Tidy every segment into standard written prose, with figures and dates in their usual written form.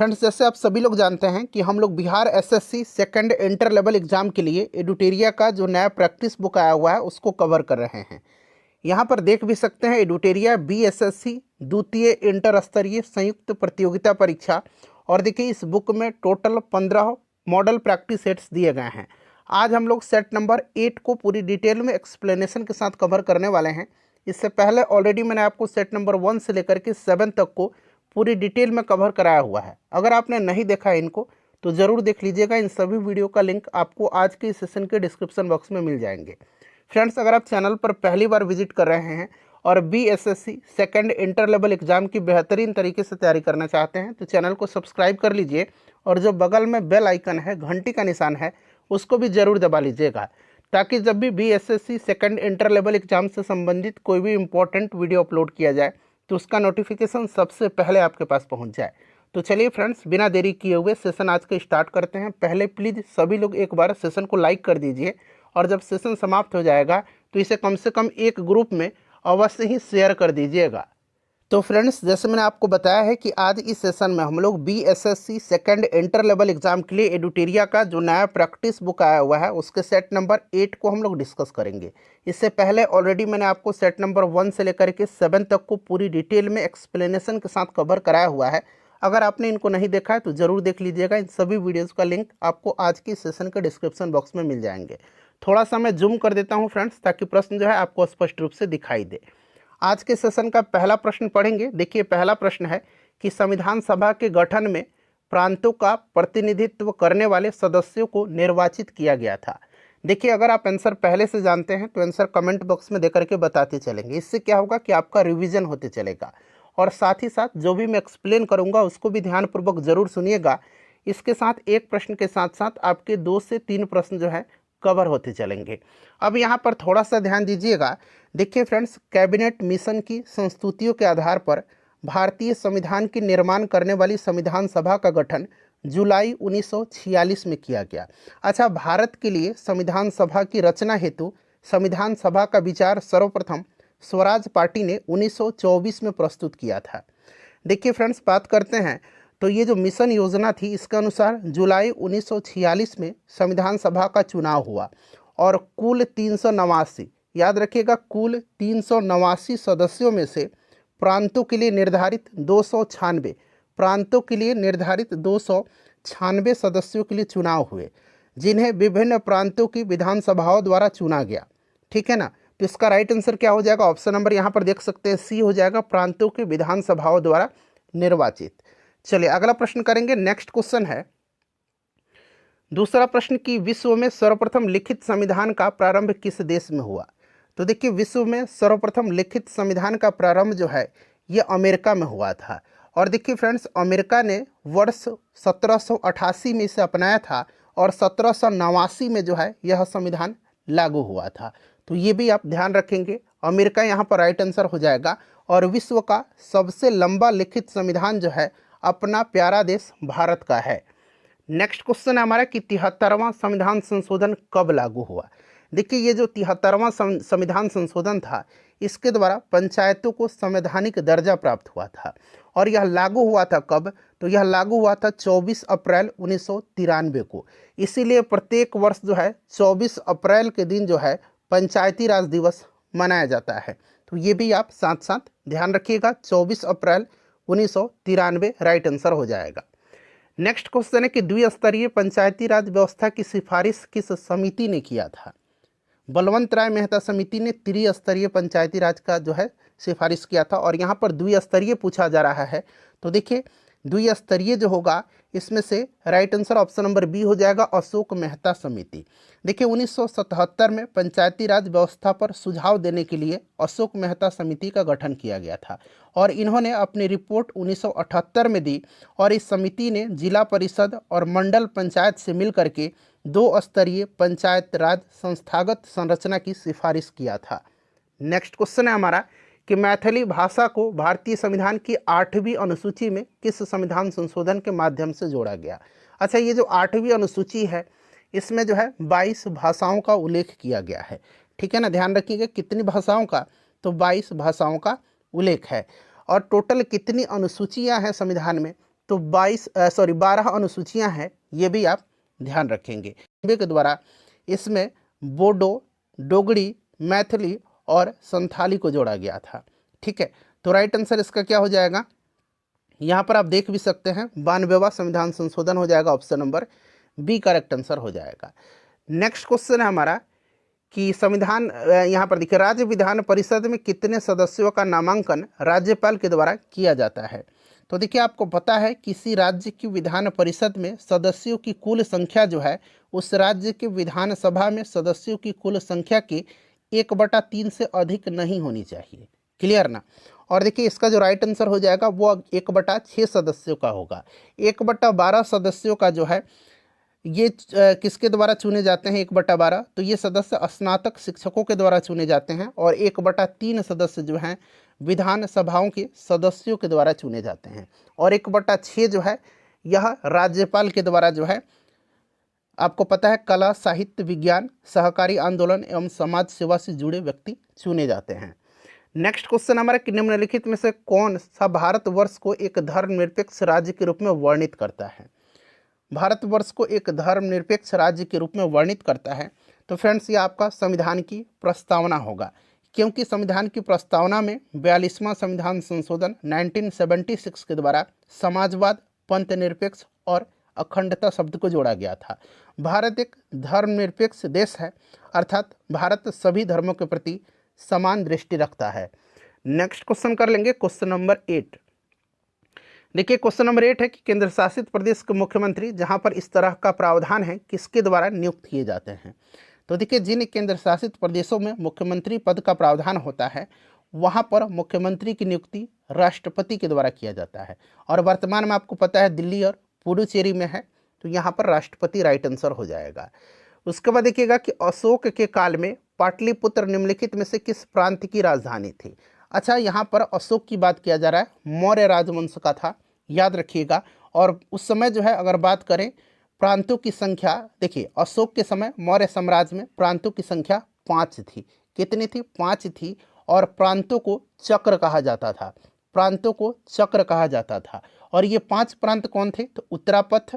Friends, जैसे आप सभी लोग जानते हैं कि हम लोग Bihar SSC second inter level exam के लिए एडुटेरिया का जो नया प्रैक्टिस बुक आया हुआ है उसको कवर कर रहे हैं। यहाँ पर देख भी सकते हैं एडुटेरिया बीएसएससी द्वितीय इंटर स्तरीय संयुक्त प्रतियोगिता परीक्षा। और देखिए इस बुक में टोटल 15 मॉडल प्रैक्टिस सेट्स दिए गए हैं। आज हम लोग सेट नंबर 8 को पूरी डिटेल में एक्सप्लेनेशन के साथ कवर करने वाले हैं। इससे पहले ऑलरेडी मैंने आपको सेट नंबर 1 से लेकर के 7 तक को पूरी डिटेल में कवर कराया हुआ है। अगर आपने नहीं देखा है इनको तो ज़रूर देख लीजिएगा। इन सभी वीडियो का लिंक आपको आज के इस सेशन के डिस्क्रिप्शन बॉक्स में मिल जाएंगे। फ्रेंड्स, अगर आप चैनल पर पहली बार विजिट कर रहे हैं और BSSC second inter level exam की बेहतरीन तरीके से तैयारी करना चाहते हैं तो चैनल को सब्सक्राइब कर लीजिए और जो बगल में बेल आइकन है, घंटी का निशान है, उसको भी ज़रूर दबा लीजिएगा ताकि जब भी BSSC second inter level exam से संबंधित कोई भी इंपॉर्टेंट वीडियो अपलोड किया जाए तो उसका नोटिफिकेशन सबसे पहले आपके पास पहुंच जाए। तो चलिए फ्रेंड्स, बिना देरी किए हुए सेशन आज का स्टार्ट करते हैं। पहले प्लीज़ सभी लोग एक बार सेशन को लाइक कर दीजिए और जब सेशन समाप्त हो जाएगा तो इसे कम से कम एक ग्रुप में अवश्य ही शेयर कर दीजिएगा। तो फ्रेंड्स, जैसे मैंने आपको बताया है कि आज इस सेशन में हम लोग BSSC second inter level exam के लिए एडुटेरिया का जो नया प्रैक्टिस बुक आया हुआ है उसके सेट नंबर 8 को हम लोग डिस्कस करेंगे। इससे पहले ऑलरेडी मैंने आपको सेट नंबर 1 से लेकर के 7 तक को पूरी डिटेल में एक्सप्लेनेशन के साथ कवर कराया हुआ है। अगर आपने इनको नहीं देखा है तो ज़रूर देख लीजिएगा। इन सभी वीडियोज़ का लिंक आपको आज की सेशन के डिस्क्रिप्शन बॉक्स में मिल जाएंगे। थोड़ा सा मैं जूम कर देता हूँ फ्रेंड्स ताकि प्रश्न जो है आपको स्पष्ट रूप से दिखाई दे। आज के सेशन का पहला प्रश्न पढ़ेंगे। देखिए, पहला प्रश्न है कि संविधान सभा के गठन में प्रांतों का प्रतिनिधित्व करने वाले सदस्यों को निर्वाचित किया गया था। देखिए, अगर आप आंसर पहले से जानते हैं तो आंसर कमेंट बॉक्स में देकर के बताते चलेंगे। इससे क्या होगा कि आपका रिवीजन होते चलेगा और साथ ही साथ जो भी मैं एक्सप्लेन करूँगा उसको भी ध्यानपूर्वक ज़रूर सुनिएगा। इसके साथ एक प्रश्न के साथ साथ आपके 2 से 3 प्रश्न जो है कवर होते चलेंगे। अब यहाँ पर थोड़ा सा ध्यान दीजिएगा। देखिए फ्रेंड्स, कैबिनेट मिशन की संस्तुतियों के आधार पर भारतीय संविधान के निर्माण करने वाली संविधान सभा का गठन जुलाई 1946 में किया गया। अच्छा, भारत के लिए संविधान सभा की रचना हेतु संविधान सभा का विचार सर्वप्रथम स्वराज पार्टी ने 1924 में प्रस्तुत किया था। देखिए फ्रेंड्स, बात करते हैं तो ये जो मिशन योजना थी इसके अनुसार जुलाई 1946 में संविधान सभा का चुनाव हुआ और कुल 389, याद रखिएगा, कुल 389 सदस्यों में से प्रांतों के लिए निर्धारित 296 प्रांतों के लिए निर्धारित 296 सदस्यों के लिए चुनाव हुए, जिन्हें विभिन्न प्रांतों की विधानसभाओं द्वारा चुना गया। ठीक है ना। तो इसका राइट आंसर क्या हो जाएगा? ऑप्शन नंबर यहाँ पर देख सकते हैं, सी हो जाएगा, प्रांतों के विधानसभाओं द्वारा निर्वाचित। चलिए अगला प्रश्न करेंगे। नेक्स्ट क्वेश्चन है दूसरा प्रश्न कि विश्व में सर्वप्रथम लिखित संविधान का प्रारंभ किस देश में हुआ? तो देखिए, विश्व में सर्वप्रथम लिखित संविधान का प्रारंभ जो है ये अमेरिका में हुआ था। और देखिए फ्रेंड्स, अमेरिका ने वर्ष 1788 में इसे अपनाया था और 1789 में जो है यह संविधान लागू हुआ था। तो ये भी आप ध्यान रखेंगे, अमेरिका यहाँ पर राइट आंसर हो जाएगा। और विश्व का सबसे लंबा लिखित संविधान जो है अपना प्यारा देश भारत का है। नेक्स्ट क्वेश्चन है हमारा कि 73वां संविधान संशोधन कब लागू हुआ? देखिए, ये जो 73वां संविधान संशोधन था इसके द्वारा पंचायतों को संवैधानिक दर्जा प्राप्त हुआ था। और यह लागू हुआ था कब? तो यह लागू हुआ था 24 अप्रैल 1993 को। इसीलिए प्रत्येक वर्ष जो है 24 अप्रैल के दिन जो है पंचायती राज दिवस मनाया जाता है। तो ये भी आप साथ साथ ध्यान रखिएगा, 24 अप्रैल 1993 राइट आंसर हो जाएगा। नेक्स्ट क्वेश्चन है कि द्विस्तरीय पंचायती राज व्यवस्था की सिफारिश किस समिति ने किया था? बलवंत राय मेहता समिति ने त्रिस्तरीय पंचायती राज का जो है सिफारिश किया था। और यहाँ पर द्विस्तरीय पूछा जा रहा है तो देखिए, द्विस्तरीय जो होगा इसमें से right answer option number B हो जाएगा, अशोक मेहता समिति। देखिए, 1977 में पंचायती राज व्यवस्था पर सुझाव देने के लिए अशोक मेहता समिति का गठन किया गया था और इन्होंने अपनी रिपोर्ट 1978 में दी। और इस समिति ने जिला परिषद और मंडल पंचायत से मिलकर के 2 स्तरीय पंचायत राज संस्थागत संरचना की सिफारिश किया था। नेक्स्ट क्वेश्चन है हमारा कि मैथिली भाषा को भारतीय संविधान की 8वीं अनुसूची में किस संविधान संशोधन के माध्यम से जोड़ा गया? अच्छा, ये जो 8वीं अनुसूची है इसमें जो है 22 भाषाओं का उल्लेख किया गया है। ठीक है ना, ध्यान रखिएगा कितनी भाषाओं का? तो 22 भाषाओं का उल्लेख है। और टोटल कितनी अनुसूचियां हैं संविधान में? तो 12 अनुसूचियां हैं, ये भी आप ध्यान रखेंगे। के द्वारा इसमें बोडो, डोगरी, मैथिली और संथाली को जोड़ा गया था। ठीक है, तो राइट आंसर इसका क्या हो जाएगा, यहाँ पर आप देख भी सकते हैं 92वां संविधान संशोधन हो जाएगा, option number B correct answer हो जाएगा। नेक्स्ट क्वेश्चन है हमारा कि संविधान, यहाँ पर देखिए, राज्य विधान परिषद में कितने सदस्यों का नामांकन राज्यपाल के द्वारा किया जाता है। तो देखिए, आपको पता है किसी राज्य की विधान परिषद में सदस्यों की कुल संख्या जो है उस राज्य के विधानसभा में सदस्यों की कुल संख्या की 1/3 से अधिक नहीं होनी चाहिए। क्लियर ना। और देखिए, इसका जो राइट आंसर हो जाएगा वो 1/6 सदस्यों का होगा। 1/12 सदस्यों का जो है ये किसके द्वारा चुने जाते हैं 1/12, तो ये सदस्य स्नातक शिक्षकों के द्वारा चुने जाते हैं। और 1/3 सदस्य जो हैं विधान सभाओं के सदस्यों के द्वारा चुने जाते हैं। और 1/6 जो है यह राज्यपाल के द्वारा जो है, आपको पता है कला, साहित्य, विज्ञान, सहकारी आंदोलन एवं समाज सेवा से जुड़े व्यक्ति चुने जाते हैं। नेक्स्ट क्वेश्चन हमारा कि निम्नलिखित में से कौन सा भारतवर्ष को एक धर्मनिरपेक्ष राज्य के रूप में वर्णित करता है। भारतवर्ष को एक धर्मनिरपेक्ष राज्य के रूप में वर्णित करता है। तो फ्रेंड्स, ये आपका संविधान की प्रस्तावना होगा, क्योंकि संविधान की प्रस्तावना में 42वां संविधान संशोधन 1976 के द्वारा समाजवाद, पंथ निरपेक्ष और अखंडता शब्द को जोड़ा गया था। भारत एक धर्मनिरपेक्ष देश है, अर्थात भारत सभी धर्मों के प्रति समान दृष्टि रखता है। नेक्स्ट क्वेश्चन कर लेंगे, क्वेश्चन नंबर 8। देखिए, क्वेश्चन नंबर 8 है कि केंद्र शासित प्रदेश के मुख्यमंत्री जहां पर इस तरह का प्रावधान है किसके द्वारा नियुक्त किए जाते हैं। तो देखिए, जिन केंद्र शासित प्रदेशों में मुख्यमंत्री पद का प्रावधान होता है वहां पर मुख्यमंत्री की नियुक्ति राष्ट्रपति के द्वारा किया जाता है। और वर्तमान में आपको पता है दिल्ली और पुडुचेरी में है, तो यहाँ पर राष्ट्रपति राइट आंसर हो जाएगा। उसके बाद देखिएगा कि अशोक के काल में पाटलिपुत्र निम्नलिखित में से किस प्रांत की राजधानी थी। अच्छा, यहाँ पर अशोक की बात किया जा रहा है, मौर्य राजवंश का था, याद रखिएगा। और उस समय जो है अगर बात करें प्रांतों की संख्या, देखिए अशोक के समय मौर्य साम्राज्य में प्रांतों की संख्या 5 थी। कितनी थी? 5 थी। और प्रांतों को चक्र कहा जाता था, प्रांतों को चक्र कहा जाता था। और ये 5 प्रांत कौन थे? तो उत्तरापथ,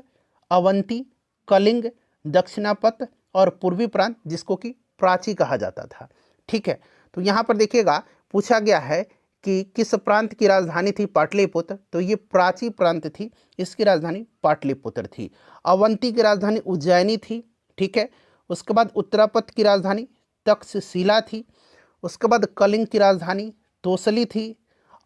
अवंती, कलिंग, दक्षिणापथ और पूर्वी प्रांत, जिसको कि प्राची कहा जाता था। ठीक है, तो यहाँ पर देखिएगा पूछा गया है कि किस प्रांत की राजधानी थी पाटलिपुत्र, तो ये प्राची प्रांत थी, इसकी राजधानी पाटलिपुत्र थी। अवंती की राजधानी उज्जैनी थी। ठीक है, उसके बाद उत्तरापथ की राजधानी तक्षशिला थी। उसके बाद कलिंग की राजधानी तोसली थी।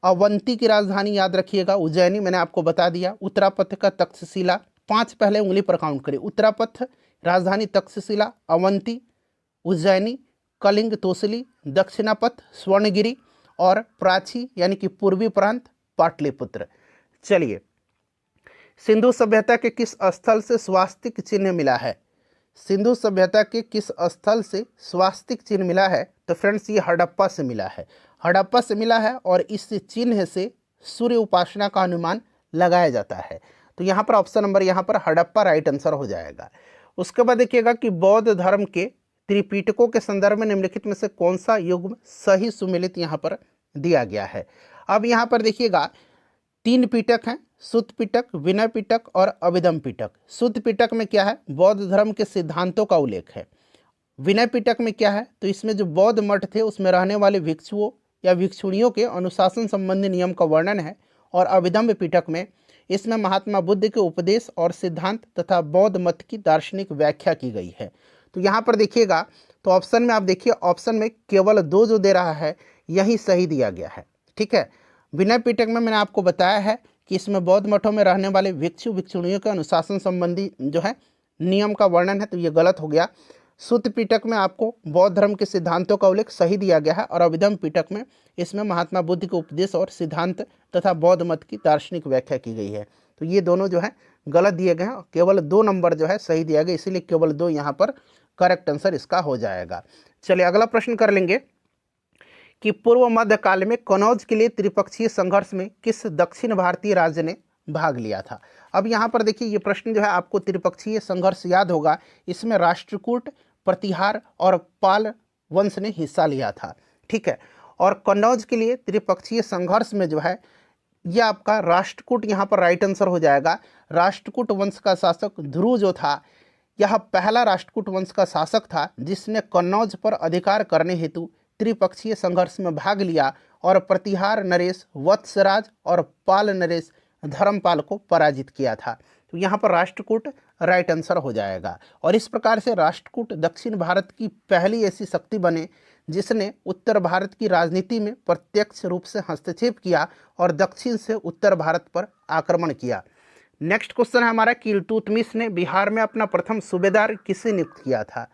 अवंती की राजधानी याद रखिएगा उज्जैनी, मैंने आपको बता दिया। उत्तरापथ का तक्षशिला। 5 पहले उंगली पर काउंट करिए, उत्तरापथ राजधानी तक्षशिला, अवंती उज्जैनी, कलिंग तोसली, दक्षिणापथ स्वर्णगिरी और प्राची यानी कि पूर्वी प्रांत पाटलिपुत्र। चलिए, सिंधु सभ्यता के किस स्थल से स्वास्तिक चिन्ह मिला है? सिंधु सभ्यता के किस स्थल से स्वास्तिक चिन्ह मिला है? तो फ्रेंड्स, ये हड़प्पा से मिला है। हड़प्पा से मिला है और इस चिन्ह से सूर्य उपासना का अनुमान लगाया जाता है। तो यहाँ पर ऑप्शन नंबर यहाँ पर हड़प्पा राइट आंसर हो जाएगा। उसके बाद देखिएगा कि बौद्ध धर्म के त्रिपिटकों के संदर्भ में निम्नलिखित में से कौन सा युग्म सही सुमेलित यहाँ पर दिया गया है। अब यहाँ पर देखिएगा 3 पिटक हैं, सुत्त पिटक, विनय पिटक और अभिधम पिटक। सुत्त पिटक में क्या है? बौद्ध धर्म के सिद्धांतों का उल्लेख है। विनय पिटक में क्या है? तो इसमें जो बौद्ध मठ थे उसमें रहने वाले भिक्षुओं या भिक्षुणियों के अनुशासन संबंधी नियम का वर्णन है। और अभिधम्म पिटक में इसमें महात्मा बुद्ध के उपदेश और सिद्धांत तथा बौद्ध मत की दार्शनिक व्याख्या की गई है। तो यहाँ पर देखिएगा तो ऑप्शन में आप देखिए, ऑप्शन में केवल 2 जो दे रहा है यही सही दिया गया है। ठीक है, विनय पिटक में मैंने आपको बताया है कि इसमें बौद्ध मठों में रहने वाले भिक्षु भिक्षुणियों के अनुशासन संबंधी जो है नियम का वर्णन है, तो ये गलत हो गया। सुत्त पिटक में आपको बौद्ध धर्म के सिद्धांतों का उल्लेख सही दिया गया है। और अभिधम्म पिटक में इसमें महात्मा बुद्ध के उपदेश और सिद्धांत तथा बौद्ध मत की दार्शनिक व्याख्या की गई है। तो ये दोनों जो है गलत दिए गए हैं, केवल 2 नंबर जो है सही दिया गया, इसीलिए केवल 2 यहाँ पर करेक्ट आंसर इसका हो जाएगा। चलिए, अगला प्रश्न कर लेंगे कि पूर्व मध्य काल में कनौज के लिए त्रिपक्षीय संघर्ष में किस दक्षिण भारतीय राज्य ने भाग लिया था। अब यहाँ पर देखिए, ये प्रश्न जो है आपको त्रिपक्षीय संघर्ष याद होगा, इसमें राष्ट्रकूट, प्रतिहार और पाल वंश ने हिस्सा लिया था। ठीक है, और कन्नौज के लिए त्रिपक्षीय संघर्ष में जो है ये आपका राष्ट्रकूट यहाँ पर राइट आंसर हो जाएगा। राष्ट्रकूट वंश का शासक ध्रुव जो था, यह पहला राष्ट्रकूट वंश का शासक था जिसने कन्नौज पर अधिकार करने हेतु त्रिपक्षीय संघर्ष में भाग लिया और प्रतिहार नरेश वत्सराज और पाल नरेश धर्मपाल को पराजित किया था। तो यहाँ पर राष्ट्रकूट राइट आंसर हो जाएगा। और इस प्रकार से राष्ट्रकूट दक्षिण भारत की पहली ऐसी शक्ति बने जिसने उत्तर भारत की राजनीति में प्रत्यक्ष रूप से हस्तक्षेप किया और दक्षिण से उत्तर भारत पर आक्रमण किया। नेक्स्ट क्वेश्चन है हमारा कि इल्तुतमिश ने बिहार में अपना प्रथम सूबेदार किसे नियुक्त किया था।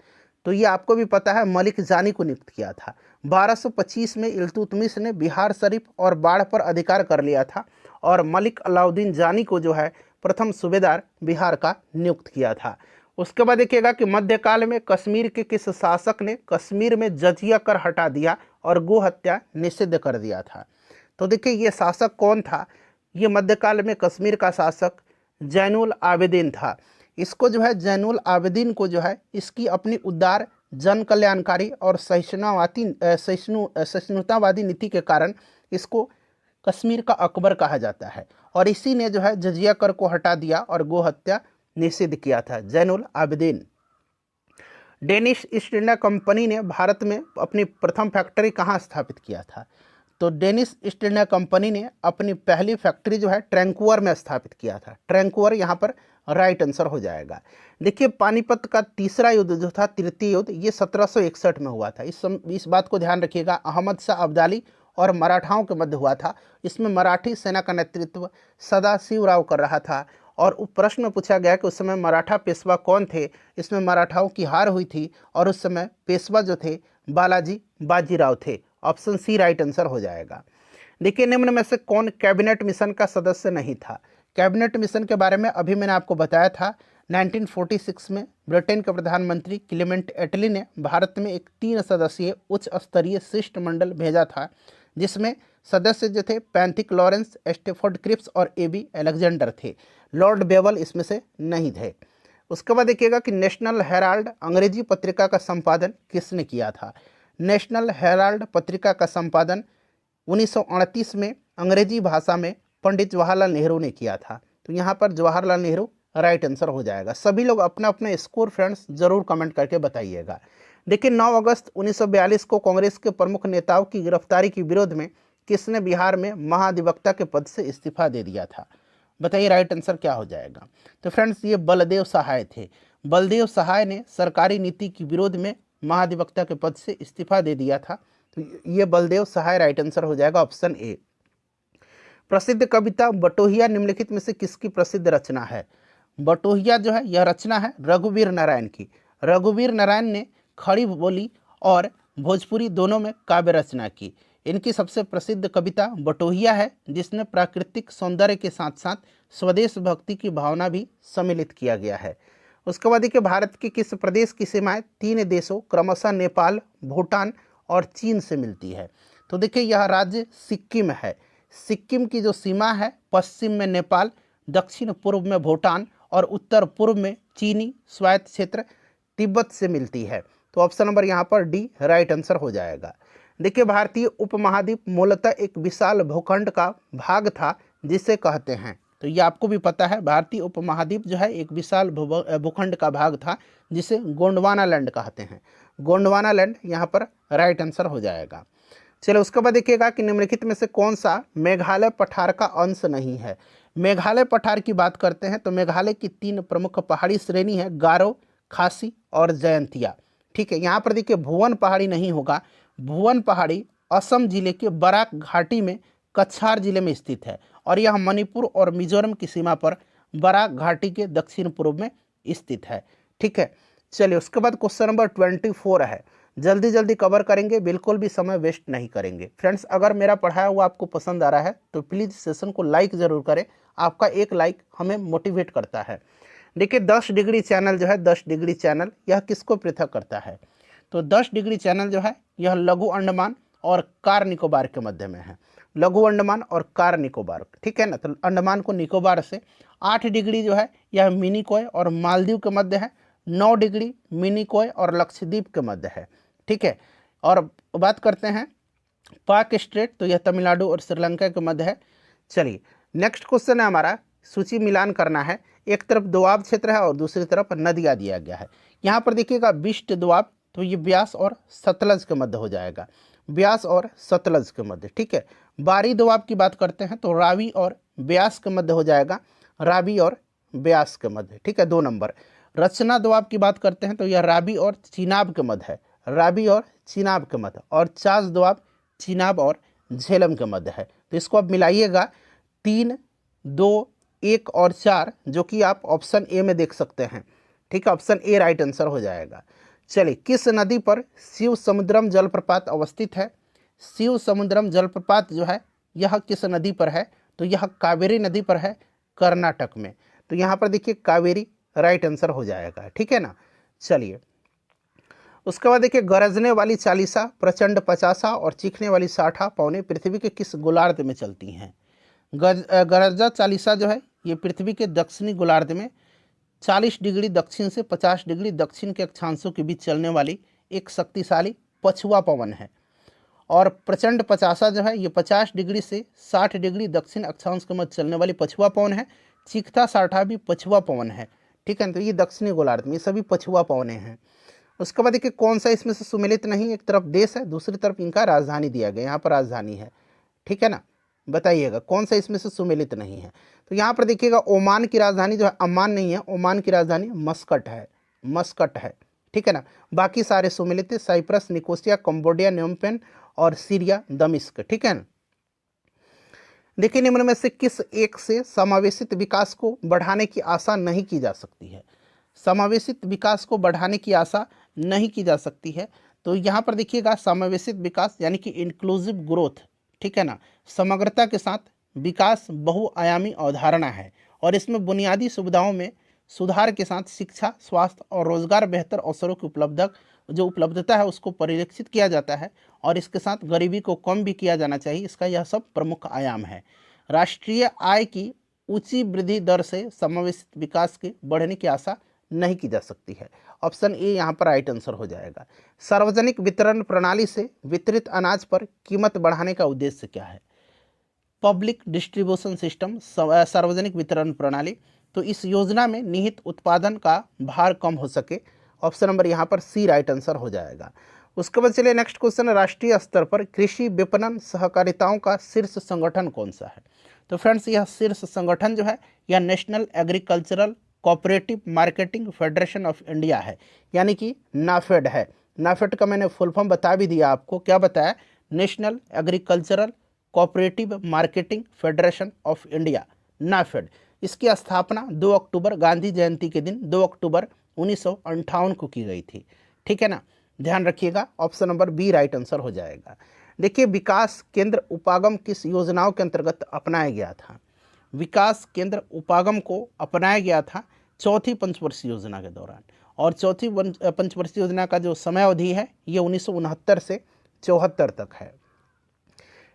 तो ये आपको भी पता है, मलिक जानी को नियुक्त किया था। 1225 में इल्तुतमिश ने बिहार शरीफ और बाढ़ पर अधिकार कर लिया था और मलिक अलाउद्दीन जानी को जो है प्रथम सूबेदार बिहार का नियुक्त किया था। उसके बाद देखिएगा कि मध्यकाल में कश्मीर के किस शासक ने कश्मीर में जजिया कर हटा दिया और गो हत्या निषिद्ध कर दिया था। तो देखिए ये शासक कौन था। ये मध्यकाल में कश्मीर का शासक जैनुल आबिदीन था। इसको जो है जैनुल आबिदीन को जो है इसकी अपनी उदार जन कल्याणकारी और सहिष्णुतावादी नीति के कारण इसको कश्मीर का अकबर कहा जाता है। और इसी ने जो है जजिया कर को हटा दिया और गो हत्या निषिद्ध किया था, Zainul Abidin. Danish east India company ने भारत में अपनी प्रथम फैक्ट्री कहाँ स्थापित किया था। तो डेनिश ईस्ट इंडिया कंपनी ने अपनी पहली फैक्ट्री जो है ट्रैंकुअर में स्थापित किया था। ट्रैंकुअर यहाँ पर राइट आंसर हो जाएगा। देखिए पानीपत का तीसरा युद्ध जो था, तृतीय युद्ध, ये 1761 में हुआ था। इस बात को ध्यान रखिएगा, अहमद शाह अब्दाली और मराठाओं के मध्य हुआ था। इसमें मराठी सेना का नेतृत्व सदाशिवराव कर रहा था। और प्रश्न में पूछा गया कि उस समय मराठा पेशवा कौन थे। इसमें मराठाओं की हार हुई थी और उस समय पेशवा जो थे बालाजी बाजीराव थे। ऑप्शन सी राइट आंसर हो जाएगा। देखिए निम्न में से कौन कैबिनेट मिशन का सदस्य नहीं था। कैबिनेट मिशन के बारे में अभी मैंने आपको बताया था। 1946 में ब्रिटेन के प्रधानमंत्री क्लेमेंट एटली ने भारत में एक 3 सदस्यीय उच्च स्तरीय शिष्टमंडल भेजा था, जिसमें सदस्य जो थे पैंथिक लॉरेंस, स्टेफोर्ड क्रिप्स और एबी अलेक्जेंडर थे। लॉर्ड बेवल इसमें से नहीं थे। उसके बाद देखिएगा कि नेशनल हेराल्ड अंग्रेजी पत्रिका का संपादन किसने किया था। नेशनल हेराल्ड पत्रिका का संपादन 1938 में अंग्रेजी भाषा में पंडित जवाहरलाल नेहरू ने किया था। तो यहाँ पर जवाहरलाल नेहरू राइट आंसर हो जाएगा। सभी लोग अपना अपना स्कोर फ्रेंड्स जरूर कमेंट करके बताइएगा। देखिए 9 अगस्त 1942 को कांग्रेस के प्रमुख नेताओं की गिरफ्तारी के विरोध में किसने बिहार में महाधिवक्ता के पद से इस्तीफा दे दिया था। बताइए राइट आंसर क्या हो जाएगा। तो फ्रेंड्स ये बलदेव सहाय थे। बलदेव सहाय ने सरकारी नीति के विरोध में महाधिवक्ता के पद से इस्तीफा दे दिया था। तो ये बलदेव सहाय राइट आंसर हो जाएगा, ऑप्शन ए। प्रसिद्ध कविता बटोहिया निम्नलिखित में से किसकी प्रसिद्ध रचना है। बटोहिया जो है यह रचना है रघुवीर नारायण की। रघुवीर नारायण ने खड़ी बोली और भोजपुरी दोनों में काव्य रचना की। इनकी सबसे प्रसिद्ध कविता बटोहिया है, जिसने प्राकृतिक सौंदर्य के साथ साथ स्वदेश भक्ति की भावना भी सम्मिलित किया गया है। उसके बाद देखिए भारत के किस प्रदेश की सीमाएं 3 देशों क्रमशः नेपाल, भूटान और चीन से मिलती है। तो देखिए यह राज्य सिक्किम है। सिक्किम की जो सीमा है पश्चिम में नेपाल, दक्षिण पूर्व में भूटान और उत्तर पूर्व में चीनी स्वायत्त क्षेत्र तिब्बत से मिलती है। तो ऑप्शन नंबर यहाँ पर डी राइट आंसर हो जाएगा। देखिए भारतीय उपमहाद्वीप मूलतः एक विशाल भूखंड का भाग था जिसे कहते हैं। तो ये आपको भी पता है, भारतीय उपमहाद्वीप जो है एक विशाल भूखंड का भाग था जिसे गोंडवाना लैंड कहते हैं। गोंडवाना लैंड यहाँ पर राइट आंसर हो जाएगा। चलो उसके बाद देखिएगा कि निम्नलिखित में से कौन सा मेघालय पठार का अंश नहीं है। मेघालय पठार की बात करते हैं तो मेघालय की 3 प्रमुख पहाड़ी श्रेणी है, गारो, खासी और जयंतिया। ठीक है, यहाँ पर देखिए भुवन पहाड़ी नहीं होगा। भुवन पहाड़ी असम जिले के बराक घाटी में कछार जिले में स्थित है और यह मणिपुर और मिजोरम की सीमा पर बराक घाटी के दक्षिण पूर्व में स्थित है। ठीक है, चलिए उसके बाद क्वेश्चन नंबर 24 है। जल्दी जल्दी कवर करेंगे, बिल्कुल भी समय वेस्ट नहीं करेंगे। फ्रेंड्स अगर मेरा पढ़ाया हुआ आपको पसंद आ रहा है तो प्लीज़ सेशन को लाइक ज़रूर करें। आपका एक लाइक हमें मोटिवेट करता है। देखिए 10 डिग्री चैनल जो है 10 डिग्री चैनल यह किसको पृथक करता है। तो 10 डिग्री चैनल जो है यह लघु अंडमान और कार निकोबार के मध्य में है। लघु अंडमान और कार निकोबार, ठीक है ना। तो अंडमान को निकोबार से 8 डिग्री जो है यह मिनिकॉय और मालदीव के मध्य है। 9 डिग्री मिनिकॉय और लक्षद्वीप के मध्य है। ठीक है, और बात करते हैं पाक स्ट्रेट, तो यह तमिलनाडु और श्रीलंका के मध्य है। चलिए नेक्स्ट क्वेश्चन है हमारा, सूची मिलान करना है। एक तरफ दोआब क्षेत्र है और दूसरी तरफ नदियाँ दिया गया है। यहाँ पर देखिएगा विशिष्ट दोआब, तो ये ब्यास और सतलज के मध्य हो जाएगा, ब्यास और सतलज के मध्य, ठीक है। बारी दोआब की बात करते हैं तो रावी और ब्यास के मध्य हो जाएगा, रावी और ब्यास के मध्य, ठीक है, 2 नंबर। रचना दोआब की बात करते हैं तो यह रावी और चिनाब के मध्य है, रावी और चिनाब के मध्य। और चास दोआब चिनाब और झेलम के मध्य है। तो इसको आप मिलाइएगा 3, 2, 1 और 4, जो कि आप ऑप्शन ए में देख सकते हैं, ठीक है, ऑप्शन ए राइट आंसर हो जाएगा। चलिए, किस नदी पर शिव समुद्रम जलप्रपात अवस्थित है? शिव समुद्रम जलप्रपात जो है यह किस नदी पर है? तो यह कावेरी नदी पर है, कर्नाटक में। तो यहाँ पर देखिए कावेरी राइट आंसर हो जाएगा, ठीक है ना। चलिए, उसके बाद देखिए, गरजने वाली चालीसा, प्रचंड पचासा और चीखने वाली साठा पौने पृथ्वी के किस गोलार्ध में चलती हैं? गरजा चालीसा जो है ये पृथ्वी के दक्षिणी गोलार्ध में 40 डिग्री दक्षिण से 50 डिग्री दक्षिण के अक्षांशों के बीच चलने वाली एक शक्तिशाली पछुआ पवन है। और प्रचंड पचासा जो है ये 50 डिग्री से 60 डिग्री दक्षिण अक्षांश के मध्य चलने वाली पछुआ पवन है। चीखता साठा भी पछुआ पवन है, ठीक है। तो ये दक्षिणी गोलार्ध में ये सभी पछुआ पवने हैं। उसके बाद देखिए, कौन सा इसमें से सुमेलित नहीं? एक तरफ देश है, दूसरी तरफ इनका राजधानी दिया गया, यहाँ पर राजधानी है, ठीक है ना। बताइएगा कौन सा इसमें से सुमेलित नहीं है? तो यहाँ पर देखिएगा ओमान की राजधानी जो है, अम्मान नहीं है, ओमान की राजधानी मस्कट है, मस्कट है, ठीक है ना। बाकी सारे सुमेलित है, साइप्रस, निकोसिया, कंबोडिया, न्योमपेन और सीरिया, दमिश्क, ठीक है ना। देखिए, निम्न में से किस एक से समावेशित विकास को बढ़ाने की आशा नहीं की जा सकती है? समावेशित विकास को बढ़ाने की आशा नहीं की जा सकती है। तो यहाँ पर देखिएगा समावेशित विकास यानी कि इंक्लूसिव ग्रोथ, ठीक है ना, समग्रता के साथ विकास बहुआयामी अवधारणा है और इसमें बुनियादी सुविधाओं में सुधार के साथ शिक्षा, स्वास्थ्य और रोजगार बेहतर अवसरों की उपलब्धता है उसको परिलक्षित किया जाता है और इसके साथ गरीबी को कम भी किया जाना चाहिए। इसका यह सब प्रमुख आयाम है। राष्ट्रीय आय की ऊंची वृद्धि दर से समावेशित विकास के बढ़ने की आशा नहीं की जा सकती है। ऑप्शन ए यहाँ पर राइट आंसर हो जाएगा। सार्वजनिक वितरण प्रणाली से वितरित अनाज पर कीमत बढ़ाने का उद्देश्य क्या है? पब्लिक डिस्ट्रीब्यूशन सिस्टम, सार्वजनिक वितरण प्रणाली। तो इस योजना में निहित उत्पादन का भार कम हो सके। ऑप्शन नंबर यहाँ पर सी राइट आंसर हो जाएगा। उसके बाद चलिए नेक्स्ट क्वेश्चन, राष्ट्रीय स्तर पर कृषि विपणन सहकारिताओं का शीर्ष संगठन कौन सा है? तो फ्रेंड्स, यह शीर्ष संगठन जो है यह national agricultural cooperative marketing federation of India है, यानी कि नाफेड है। नाफेड का मैंने फुल फॉर्म बता भी दिया आपको, क्या बताया? National agricultural cooperative marketing federation of India, NAFED. इसकी स्थापना 2 अक्टूबर गांधी जयंती के दिन 2 अक्टूबर 1958 को की गई थी, ठीक है ना। ध्यान रखिएगा, option number B right answer हो जाएगा। देखिए, विकास केंद्र उपागम किस योजनाओं के अंतर्गत अपनाया गया था? विकास केंद्र उपागम को अपनाया गया था चौथी पंचवर्षीय योजना के दौरान, और चौथी पंचवर्षीय योजना का जो समय अवधि है ये 1969 से 74 तक है।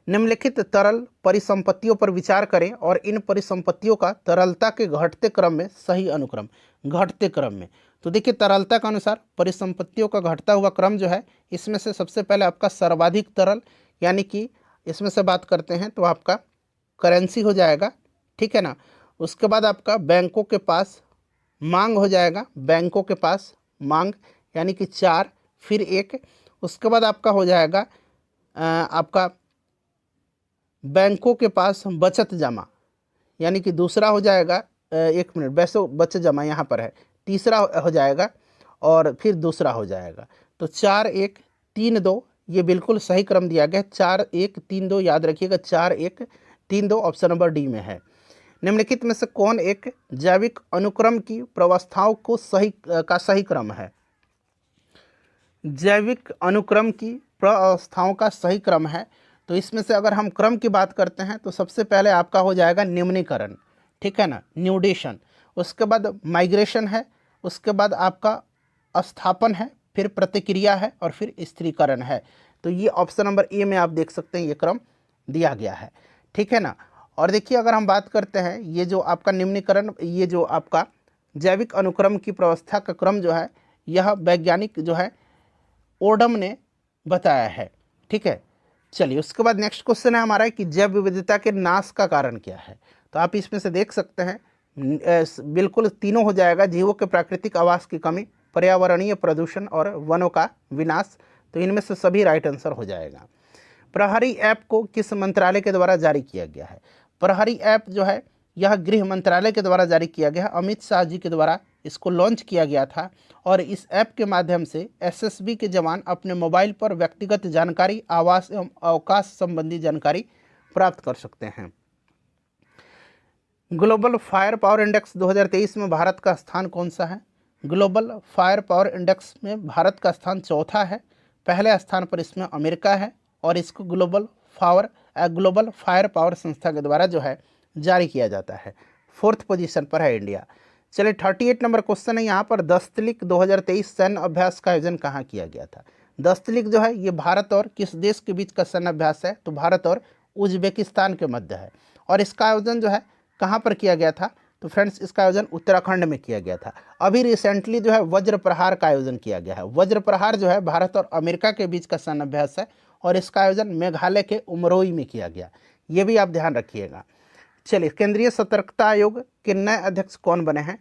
निम्नलिखित तरल परिसंपत्तियों पर विचार करें और इन परिसंपत्तियों का तरलता के घटते क्रम में सही अनुक्रम, घटते क्रम में। तो देखिए, तरलता के अनुसार परिसंपत्तियों का घटता हुआ क्रम जो है, इसमें से सबसे पहले आपका सर्वाधिक तरल, यानी कि इसमें से बात करते हैं तो आपका करेंसी हो जाएगा, ठीक है ना। उसके बाद आपका बैंकों के पास मांग हो जाएगा, बैंकों के पास मांग यानी कि 4, फिर 1। उसके बाद आपका हो जाएगा आपका बैंकों के पास बचत जमा, यानी कि दूसरा हो जाएगा, 1 मिनट, वैसे बचत जमा यहाँ पर है, तीसरा हो जाएगा और फिर दूसरा हो जाएगा। तो 4, 1, 3, 2 ये बिल्कुल सही क्रम दिया गया है। 4, 1, 3, 2 याद रखिएगा, 4, 1, 3, 2 ऑप्शन नंबर डी में है। निम्नलिखित में से कौन एक जैविक अनुक्रम की प्रावस्थाओं को सही क्रम है? जैविक अनुक्रम की प्रावस्थाओं का सही क्रम है। तो इसमें से अगर हम क्रम की बात करते हैं तो सबसे पहले आपका हो जाएगा निम्नीकरण, ठीक है ना, न्यूडेशन। उसके बाद माइग्रेशन है, उसके बाद आपका स्थापन है, फिर प्रतिक्रिया है और फिर स्थिरीकरण है। तो ये ऑप्शन नंबर ए में आप देख सकते हैं ये क्रम दिया गया है, ठीक है ना। और देखिए, अगर हम बात करते हैं ये जो आपका निम्नीकरण, ये जो आपका जैविक अनुक्रम की प्रावस्था का क्रम जो है, यह वैज्ञानिक जो है ओडम ने बताया है, ठीक है। चलिए उसके बाद नेक्स्ट क्वेश्चन है हमारा कि जैव विविधता के नाश का कारण क्या है। तो आप इसमें से देख सकते हैं बिल्कुल तीनों हो जाएगा, जीवों के प्राकृतिक आवास की कमी, पर्यावरणीय प्रदूषण और वनों का विनाश। तो इनमें से सभी राइट आंसर हो जाएगा। प्रहरी ऐप को किस मंत्रालय के द्वारा जारी किया गया है? प्रहरी ऐप जो है यह गृह मंत्रालय के द्वारा जारी किया गया है। अमित शाह जी के द्वारा इसको लॉन्च किया गया था और इस ऐप के माध्यम से एसएसबी के जवान अपने मोबाइल पर व्यक्तिगत जानकारी, आवास एवं अवकाश संबंधी जानकारी प्राप्त कर सकते हैं। ग्लोबल फायर पावर इंडेक्स 2023 में भारत का स्थान कौन सा है? ग्लोबल फायर पावर इंडेक्स में भारत का स्थान चौथा है। पहले स्थान पर इसमें अमेरिका है और इसको ग्लोबल फायर पावर संस्था के द्वारा जो है जारी किया जाता है। 4th पोजीशन पर है इंडिया। चलिए 38 नंबर क्वेश्चन है यहाँ पर, दस्तलिक 2023 सैन्य अभ्यास का आयोजन कहाँ किया गया था? दस्तलिक जो है ये भारत और किस देश के बीच का सैन्य अभ्यास है? तो भारत और उज्बेकिस्तान के मध्य है। और इसका आयोजन जो है कहाँ पर किया गया था? तो फ्रेंड्स इसका आयोजन उत्तराखंड में किया गया था। अभी रिसेंटली जो है वज्र प्रहार का आयोजन किया गया है। वज्र प्रहार जो है भारत और अमेरिका के बीच का सैन्य अभ्यास है और इसका आयोजन मेघालय के उमरोई में किया गया। ये भी आप ध्यान रखिएगा। चलिए केंद्रीय सतर्कता आयोग के नए अध्यक्ष कौन बने हैं?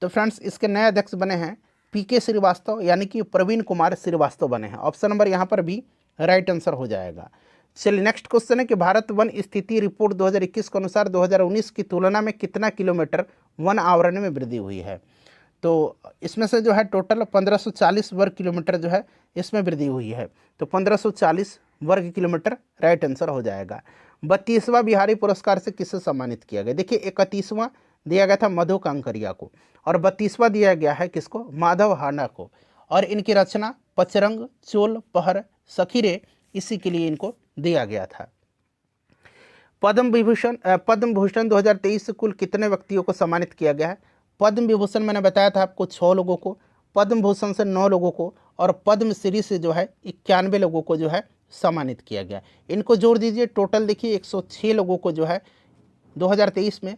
तो फ्रेंड्स इसके नए अध्यक्ष बने हैं पीके श्रीवास्तव, यानी कि प्रवीण कुमार श्रीवास्तव बने हैं। ऑप्शन नंबर यहाँ पर भी राइट आंसर हो जाएगा। चलिए नेक्स्ट क्वेश्चन है कि भारत वन स्थिति रिपोर्ट 2021 के अनुसार 2019 की तुलना में कितना किलोमीटर वन आवरण में वृद्धि हुई है? तो इसमें से जो है टोटल 1540 वर्ग किलोमीटर जो है इसमें वृद्धि हुई है। तो 1540 वर्ग किलोमीटर राइट आंसर हो जाएगा। 32वां बिहारी पुरस्कार से किसे सम्मानित किया गया? देखिए 31वां दिया गया था मधु कांकरिया को और 32वां दिया गया है किसको? माधव हाना को। और इनकी रचना पचरंग, चोल, पहर, सखीरे, इसी के लिए इनको दिया गया था। पद्म भूषण 2023 से कुल कितने व्यक्तियों को सम्मानित किया गया है? पद्म विभूषण मैंने बताया था आपको 6 लोगों को, पद्म भूषण से 9 लोगों को और पद्मश्री से जो है 91 लोगों को जो है सम्मानित किया गया। इनको जोड़ दीजिए, टोटल देखिए 106 लोगों को जो है 2023 में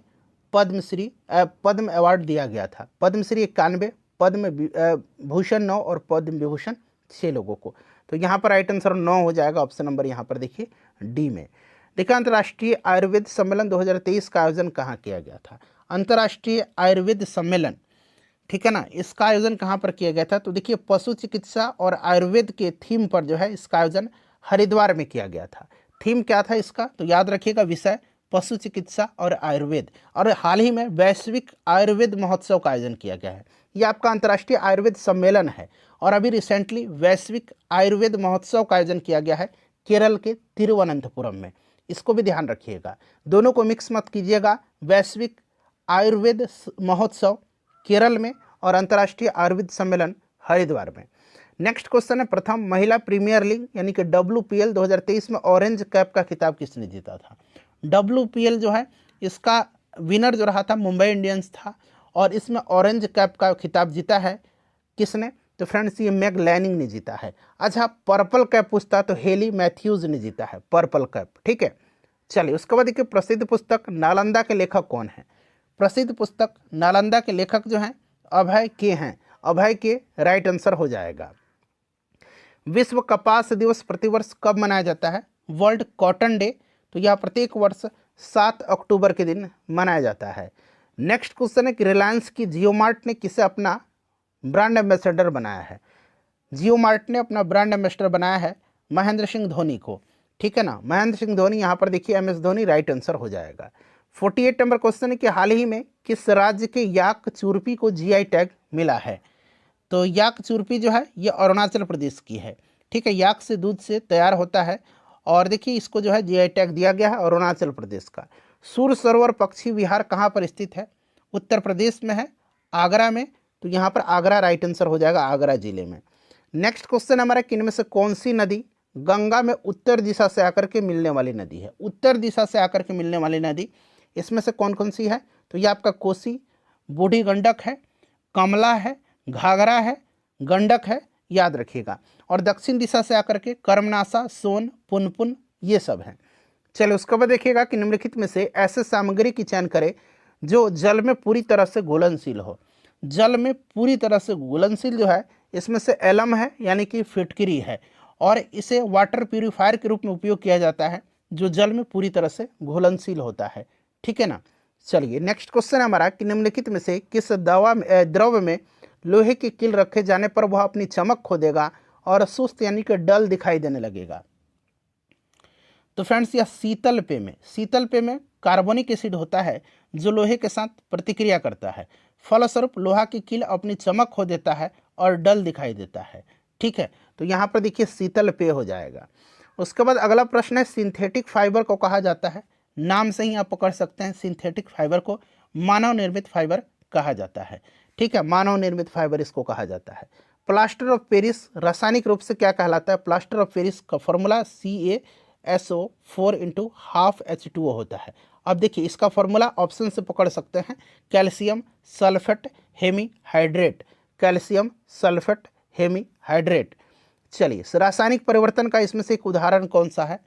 पद्म अवार्ड दिया गया था। पद्मश्री 91, पद्म भूषण 9 और पद्म विभूषण 6 लोगों को। तो यहाँ पर राइट आंसर 9 हो जाएगा। ऑप्शन नंबर यहाँ पर देखिए डी में। देखिए अंतर्राष्ट्रीय आयुर्वेद सम्मेलन 2023 का आयोजन कहाँ किया गया था? अंतर्राष्ट्रीय आयुर्वेद सम्मेलन, ठीक है ना, इसका आयोजन कहाँ पर किया गया था? तो देखिए पशु चिकित्सा और आयुर्वेद के थीम पर जो है इसका आयोजन हरिद्वार में किया गया था। थीम क्या था इसका? तो याद रखिएगा विषय पशु चिकित्सा और आयुर्वेद। और हाल ही में वैश्विक आयुर्वेद महोत्सव का आयोजन किया गया है। ये आपका अंतर्राष्ट्रीय आयुर्वेद सम्मेलन है और अभी रिसेंटली वैश्विक आयुर्वेद महोत्सव का आयोजन किया गया है केरल के तिरुवनंतपुरम में। इसको भी ध्यान रखिएगा, दोनों को मिक्स मत कीजिएगा। वैश्विक आयुर्वेद महोत्सव केरल में और अंतर्राष्ट्रीय आयुर्वेद सम्मेलन हरिद्वार में। नेक्स्ट क्वेश्चन है, प्रथम महिला प्रीमियर लीग यानी कि WPL 2023 में ऑरेंज कैप का खिताब किसने जीता था? WPL जो है इसका विनर जो रहा था मुंबई इंडियंस था और इसमें ऑरेंज कैप का खिताब जीता है किसने? तो फ्रेंड्स ये मैग लैनिंग ने जीता है। अच्छा पर्पल कैप पूछता तो हेली मैथ्यूज ने जीता है पर्पल कैप, ठीक है। चलिए उसके बाद देखिए प्रसिद्ध पुस्तक नालंदा के लेखक कौन है? प्रसिद्ध पुस्तक नालंदा के लेखक जो हैं अभय के हैं। अभय के राइट आंसर हो जाएगा। विश्व कपास दिवस प्रतिवर्ष कब मनाया जाता है? World cotton day. तो यह प्रत्येक वर्ष 7 अक्टूबर के दिन मनाया जाता है। नेक्स्ट क्वेश्चन है कि रिलायंस की जियो मार्ट ने किसे अपना ब्रांड एम्बेसडर बनाया है? जियो मार्ट ने अपना ब्रांड एम्बेसडर बनाया है महेंद्र सिंह धोनी को, ठीक है ना। महेंद्र सिंह धोनी, यहाँ पर देखिए MS धोनी राइट आंसर हो जाएगा। 48 नंबर क्वेश्चन है कि हाल ही में किस राज्य के याक चूरपी को GI टैग मिला है? तो याक चूरपी जो है ये अरुणाचल प्रदेश की है, ठीक है। याक से दूध से तैयार होता है और देखिए इसको जो है GI टैग दिया गया है अरुणाचल प्रदेश का। सूर सरोवर पक्षी विहार कहाँ पर स्थित है? उत्तर प्रदेश में है, आगरा में। तो यहाँ पर आगरा राइट आंसर हो जाएगा, आगरा जिले में। नेक्स्ट क्वेश्चन हमारा कि इनमें से कौन सी नदी गंगा में उत्तर दिशा से आकर के मिलने वाली नदी है? उत्तर दिशा से आकर के मिलने वाली नदी इसमें से कौन कौन सी है? तो ये आपका कोसी, बूढ़ी गंडक है, कमला है, घाघरा है, गंडक है, याद रखिएगा। और दक्षिण दिशा से आकर के कर्मनाशा, सोन, पुनपुन, ये सब हैं। चलिए उसके बाद देखिएगा कि निम्नलिखित में से ऐसे सामग्री की चयन करें जो जल में पूरी तरह से घुलनशील हो। जल में पूरी तरह से घुलनशील जो है इसमें से एलम है यानी कि फिटकरी है और इसे वाटर प्यूरिफायर के रूप में उपयोग किया जाता है जो जल में पूरी तरह से घुलनशील होता है। ठीक है ना। चलिए नेक्स्ट क्वेश्चन है हमारा कि निम्नलिखित में से किस द्रव में लोहे की कील रखे जाने पर वह अपनी चमक खो देगा और सुस्त यानी कि डल दिखाई देने लगेगा। तो फ्रेंड्स यह शीतल पेय में कार्बोनिक एसिड होता है जो लोहे के साथ प्रतिक्रिया करता है, फलस्वरूप लोहा की कील अपनी चमक खो देता है और डल दिखाई देता है। ठीक है, तो यहाँ पर देखिए शीतल पेय हो जाएगा। उसके बाद अगला प्रश्न है सिंथेटिक फाइबर को कहा जाता है, नाम से ही आप पकड़ सकते हैं सिंथेटिक फाइबर को मानव निर्मित फाइबर कहा जाता है। ठीक है, मानव निर्मित फाइबर इसको कहा जाता है। प्लास्टर ऑफ पेरिस रासायनिक रूप से क्या कहलाता है? प्लास्टर ऑफ पेरिस का फॉर्मूला CaSO4 × ½ H2O होता है। अब देखिए इसका फॉर्मूला ऑप्शन से पकड़ सकते हैं, calcium sulphate hemihydrate, calcium sulphate hemihydrate. चलिए रासायनिक परिवर्तन का इसमें से एक उदाहरण कौन सा है?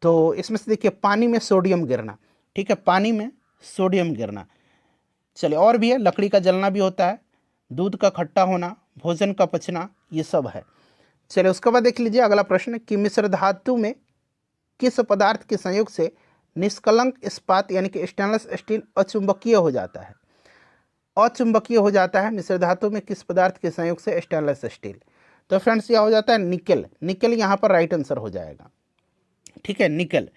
तो इसमें से देखिए पानी में सोडियम गिरना। ठीक है, पानी में सोडियम गिरना। चलिए और भी है, लकड़ी का जलना भी होता है, दूध का खट्टा होना, भोजन का पचना, ये सब है। चलिए उसके बाद देख लीजिए अगला प्रश्न कि मिश्र धातु में किस पदार्थ के संयोग से निष्कलंक इस्पात यानी कि स्टेनलेस स्टील अचुंबकीय हो जाता है? अचुंबकीय हो जाता है मिश्र धातु में किस पदार्थ के संयोग से स्टेनलेस स्टील? तो फ्रेंड्स यह हो जाता है निकल। निकल यहाँ पर राइट आंसर हो जाएगा। ठीक है, निकल।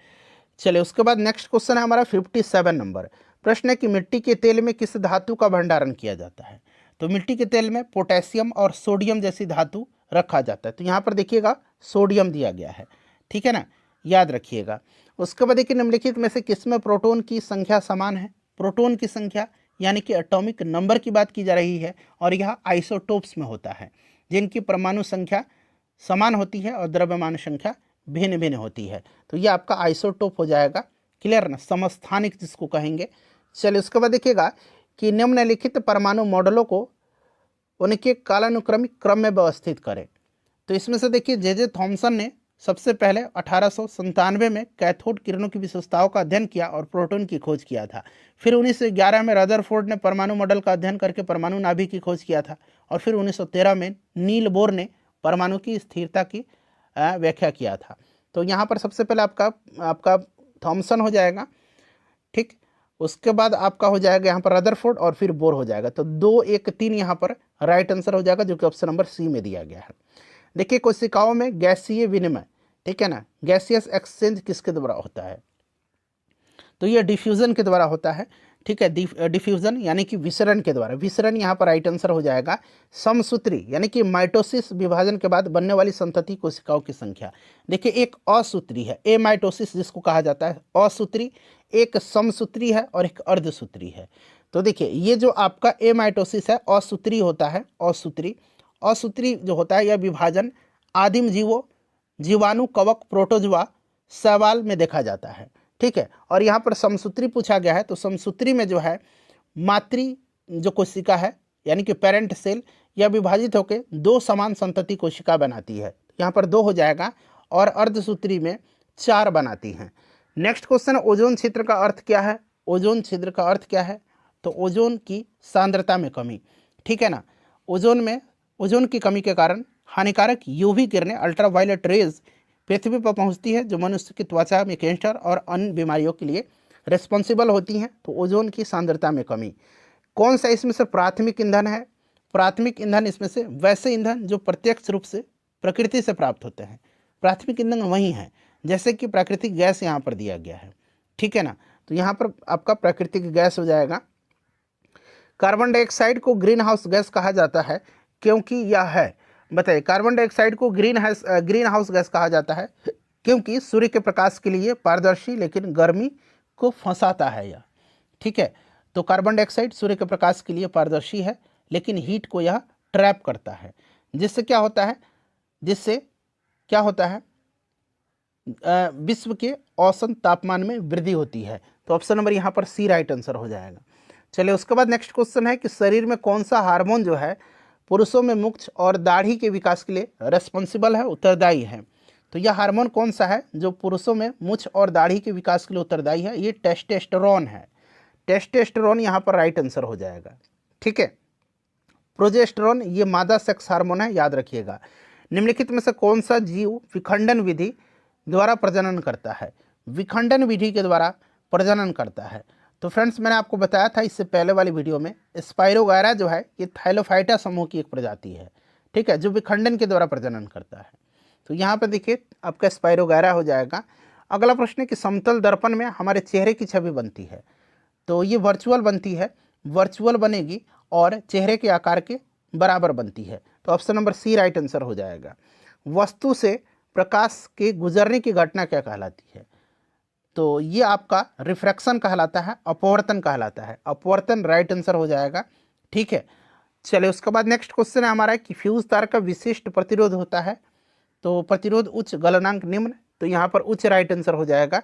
चलिए उसके बाद नेक्स्ट क्वेश्चन है हमारा 57 नंबर। प्रश्न है कि मिट्टी के तेल में किस धातु का भंडारण किया जाता है? तो मिट्टी के तेल में पोटेशियम और सोडियम जैसी धातु रखा जाता है। तो यहाँ पर देखिएगा सोडियम दिया गया है। ठीक है ना, याद रखिएगा। उसके बाद देखिए निम्नलिखित में से किसमें प्रोटॉन की संख्या समान है? प्रोटॉन की संख्या यानी कि एटॉमिक नंबर की बात की जा रही है और यह आइसोटोप्स में होता है जिनकी परमाणु संख्या समान होती है और द्रव्यमान संख्या भिन्न भिन्न होती है। तो ये आपका आइसोटोप हो जाएगा। क्लियर ना, समस्थानिक जिसको कहेंगे। चलिए उसके बाद देखिएगा कि निम्नलिखित परमाणु मॉडलों को उनके कालानुक्रमिक क्रम में व्यवस्थित करें। तो इसमें से देखिए जे थॉमसन ने सबसे पहले 1897 में कैथोड किरणों की विशेषताओं का अध्ययन किया और प्रोटॉन की खोज किया था। फिर 1911 में रदरफोर्ड ने परमाणु मॉडल का अध्ययन करके परमाणु नाभिक की खोज किया था और फिर 1913 में नील बोर ने परमाणु की स्थिरता की व्याख्या किया था। तो यहाँ पर सबसे पहले आपका थॉमसन हो जाएगा। ठीक, उसके बाद आपका हो जाएगा यहाँ पर रदरफोर्ड और फिर बोर हो जाएगा। तो 2, 1, 3 यहाँ पर राइट आंसर हो जाएगा जो कि ऑप्शन नंबर सी में दिया गया है। देखिए कोशिकाओं में गैसीय विनिमय, ठीक है ना, गैसियस एक्सचेंज किसके द्वारा होता है? तो ये डिफ्यूजन के द्वारा होता है। ठीक है, डिफ्यूजन यानी कि विसरण के द्वारा। विसरण यहाँ पर राइट आंसर हो जाएगा। समसूत्री यानी कि माइटोसिस विभाजन के बाद बनने वाली संतति कोशिकाओं की संख्या। देखिए एक असूत्री है, एमाइटोसिस जिसको कहा जाता है असूत्री, एक समसूत्री है और एक अर्धसूत्री है। तो देखिए ये जो आपका एमाइटोसिस है असूत्री होता है। असूत्री जो होता है यह विभाजन आदिम जीवाणु, कवक, प्रोटोजोआ, शैवाल में देखा जाता है। ठीक है, और यहाँ पर समसूत्री पूछा गया है। तो समसूत्री में जो है मातृ जो कोशिका है यानी कि पेरेंट सेल, यह विभाजित होकर 2 समान संतति कोशिका बनाती है। यहाँ पर 2 हो जाएगा और अर्धसूत्री में 4 बनाती हैं। नेक्स्ट क्वेश्चन, ओजोन क्षेत्र का अर्थ क्या है? ओजोन क्षेत्र का अर्थ क्या है? तो ओजोन की सांद्रता में कमी। ठीक है ना, ओजोन की कमी के कारण हानिकारक यूवी किरणें अल्ट्रावायलेट रेज पृथ्वी पर पहुंचती है जो मनुष्य की त्वचा में कैंसर और अन्य बीमारियों के लिए रिस्पॉन्सिबल होती हैं। तो ओजोन की सांद्रता में कमी। कौन सा इसमें से प्राथमिक ईंधन है? प्राथमिक ईंधन इसमें से वैसे ईंधन जो प्रत्यक्ष रूप से प्रकृति से प्राप्त होते हैं। प्राथमिक ईंधन वही है जैसे कि प्राकृतिक गैस यहाँ पर दिया गया है। ठीक है ना, तो यहाँ पर आपका प्राकृतिक गैस हो जाएगा। कार्बन डाइऑक्साइड को ग्रीन हाउस गैस कहा जाता है क्योंकि यह है, बताइए, कार्बन डाइऑक्साइड को ग्रीन हाउस गैस कहा जाता है क्योंकि सूर्य के प्रकाश के लिए पारदर्शी लेकिन गर्मी को फंसाता है यह। ठीक है, तो कार्बन डाइऑक्साइड सूर्य के प्रकाश के लिए पारदर्शी है लेकिन हीट को यह ट्रैप करता है, जिससे क्या होता है विश्व के औसत तापमान में वृद्धि होती है। तो ऑप्शन नंबर यहाँ पर सी राइट आंसर हो जाएगा। चलिए उसके बाद नेक्स्ट क्वेश्चन है कि शरीर में कौन सा हार्मोन जो है पुरुषों में मूंछ और दाढ़ी के विकास के लिए रेस्पॉन्सिबल है, उत्तरदायी है? तो यह हार्मोन कौन सा है जो पुरुषों में मूंछ और दाढ़ी के विकास के लिए उत्तरदायी है? ये टेस्टोस्टेरोन है। टेस्टोस्टेरोन यहाँ पर राइट आंसर हो जाएगा। ठीक है, प्रोजेस्टेरोन ये मादा सेक्स हार्मोन है, याद रखिएगा। निम्नलिखित में से कौन सा जीव विखंडन विधि द्वारा प्रजनन करता है? विखंडन विधि के द्वारा प्रजनन करता है। तो फ्रेंड्स मैंने आपको बताया था इससे पहले वाली वीडियो में, स्पाइरोगायरा जो है ये थाइलोफाइटा समूह की एक प्रजाति है, ठीक है, जो विखंडन के द्वारा प्रजनन करता है। तो यहाँ पर देखिए आपका स्पाइरोगायरा हो जाएगा। अगला प्रश्न है कि समतल दर्पण में हमारे चेहरे की छवि बनती है, तो ये वर्चुअल बनती है, वर्चुअल बनेगी और चेहरे के आकार के बराबर बनती है। तो option number C right answer हो जाएगा। वस्तु से प्रकाश के गुजरने की घटना क्या कहलाती है? तो ये आपका रिफ्रैक्शन कहलाता है, अपवर्तन कहलाता है। अपवर्तन राइट आंसर हो जाएगा, ठीक है। चलिए उसके बाद नेक्स्ट क्वेश्चन है हमारा कि फ्यूज तार का विशिष्ट प्रतिरोध होता है। तो प्रतिरोध उच्च, गलनांक निम्न, तो यहाँ पर उच्च राइट आंसर हो जाएगा।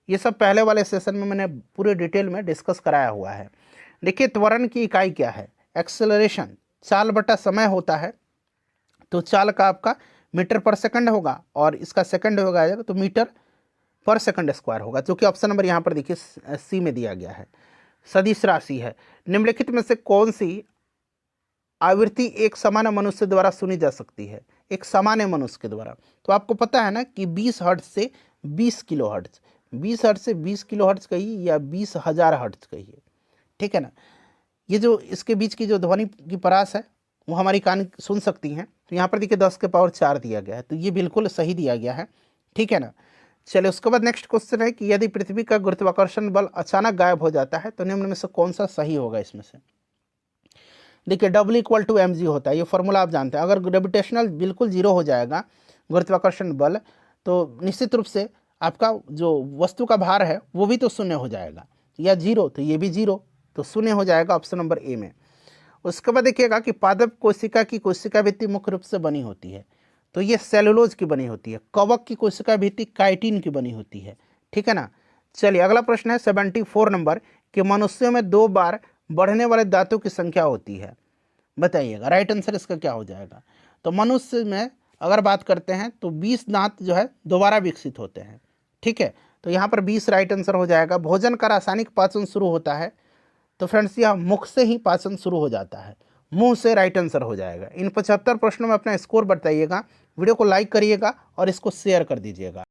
ये सब पहले वाले सेशन में मैंने पूरे डिटेल में डिस्कस कराया हुआ है। देखिए त्वरण की इकाई क्या है? एक्सेलरेशन चाल बटा समय होता है। तो चाल का आपका मीटर पर सेकंड होगा और इसका सेकंड होगा तो मीटर पर सेकंड स्क्वायर होगा, जो कि ऑप्शन नंबर यहाँ पर देखिए सी में दिया गया है। सदिश राशि है। निम्नलिखित में से कौन सी आवृत्ति एक सामान्य मनुष्य द्वारा सुनी जा सकती है? एक सामान्य मनुष्य के द्वारा। तो आपको पता है ना कि 20 हर्ट्ज से 20 किलो हर्ट्ज, 20 हर्ट्ज से 20 किलो हर्ट्ज कहिए या 20,000 हर्ट्ज कहिए, ठीक है ना। ये जो इसके बीच की जो ध्वनि की परास है वो हमारी कान सुन सकती हैं। तो यहाँ पर देखिए 10 के पावर 4 दिया गया है, तो ये बिल्कुल सही दिया गया है, ठीक है ना। चलिए उसके बाद नेक्स्ट क्वेश्चन है कि यदि पृथ्वी का गुरुत्वाकर्षण बल अचानक गायब हो जाता है तो निम्न में से कौन सा सही होगा इसमें से? देखिए W = mg होता है, ये फॉर्मूला आप जानते हैं। अगर ग्रेविटेशनल बिल्कुल जीरो हो जाएगा गुरुत्वाकर्षण बल, तो निश्चित रूप से आपका जो वस्तु का भार है वो भी तो शून्य हो जाएगा, या जीरो, तो ये भी जीरो, तो शून्य हो जाएगा ऑप्शन नंबर ए में। उसके बाद देखिएगा कि पादप कोशिका की कोशिका भित्ति मुख्य रूप से बनी होती है, तो ये सेलुलोज की बनी होती है। कवक की कोशिका भित्ति काइटिन की बनी होती है, ठीक है ना। चलिए अगला प्रश्न है 74 नंबर कि मनुष्यों में 2 बार बढ़ने वाले दांतों की संख्या होती है, बताइएगा राइट आंसर इसका क्या हो जाएगा? तो मनुष्य में अगर बात करते हैं तो 20 दांत जो है दोबारा विकसित होते हैं, ठीक है। तो यहाँ पर 20 राइट आंसर हो जाएगा। भोजन का रासायनिक पाचन शुरू होता है, तो फ्रेंड्स यह मुख से ही पाचन शुरू हो जाता है, मुंह से राइट आंसर हो जाएगा। इन 75 प्रश्नों में अपना स्कोर बताइएगा, वीडियो को लाइक करिएगा और इसको शेयर कर दीजिएगा।